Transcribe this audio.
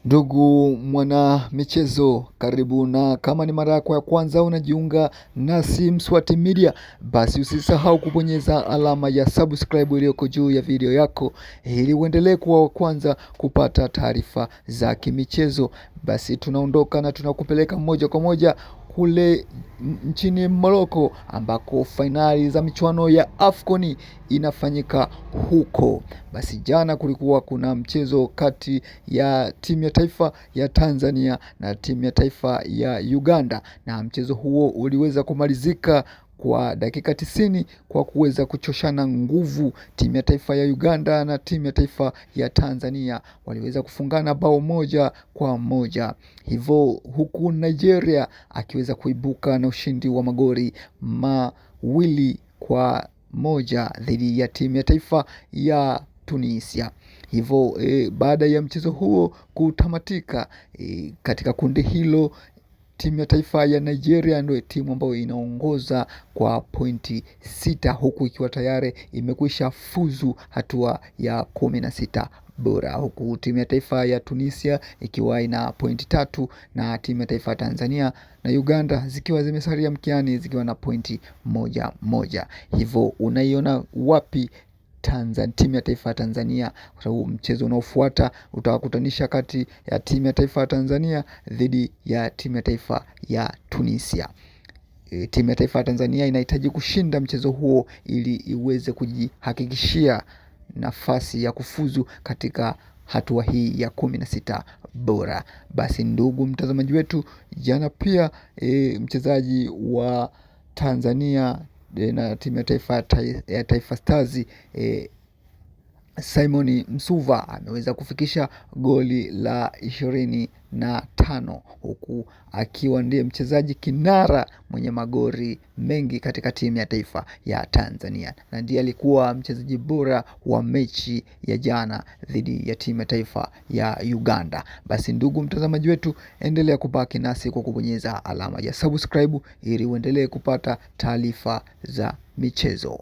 Ndugu mwana michezo, karibu, na kama ni mara yako ya kwanza unajiunga nasi Mswati Media, basi usisahau kubonyeza alama ya subscribe iliyoko juu ya video yako ili uendelee kuwa wa kwanza kupata taarifa za kimichezo. Basi tunaondoka na tunakupeleka moja kwa moja kule nchini Morocco ambako fainali za michuano ya AFCON inafanyika huko. Basi jana kulikuwa kuna mchezo kati ya timu ya taifa ya Tanzania na timu ya taifa ya Uganda, na mchezo huo uliweza kumalizika kwa dakika 90 kwa kuweza kuchoshana nguvu. Timu ya taifa ya Uganda na timu ya taifa ya Tanzania waliweza kufungana bao 1-1, hivyo huku Nigeria akiweza kuibuka na ushindi wa magoli 2-1 dhidi ya timu ya taifa ya Tunisia. Hivyo baada ya mchezo huo kutamatika, katika kundi hilo timu ya taifa ya Nigeria ndio timu ambayo inaongoza kwa pointi 6, huku ikiwa tayari imekwisha fuzu hatua ya 16 bora, huku timu ya taifa ya Tunisia ikiwa ina pointi 3 na timu ya taifa ya Tanzania na Uganda zikiwa zimesalia mkiani zikiwa na pointi 1. Hivyo unaiona wapi timu ya taifa ya Tanzania? Kwa sababu mchezo unaofuata utawakutanisha kati ya timu ya taifa ya Tanzania dhidi ya timu ya taifa ya Tunisia. Timu ya taifa ya Tanzania inahitaji kushinda mchezo huo ili iweze kujihakikishia nafasi ya kufuzu katika hatua hii ya 16 bora. Basi ndugu mtazamaji wetu, jana pia mchezaji wa Tanzania na timu ya taifa ya Taifa Stars Simon Msuva ameweza kufikisha goli la 25, huku akiwa ndiye mchezaji kinara mwenye magoli mengi katika timu ya taifa ya Tanzania, na ndiye alikuwa mchezaji bora wa mechi ya jana dhidi ya timu ya taifa ya Uganda. Basi ndugu mtazamaji wetu, endelea kubaki nasi kwa kubonyeza alama ya subscribe ili uendelee kupata taarifa za michezo.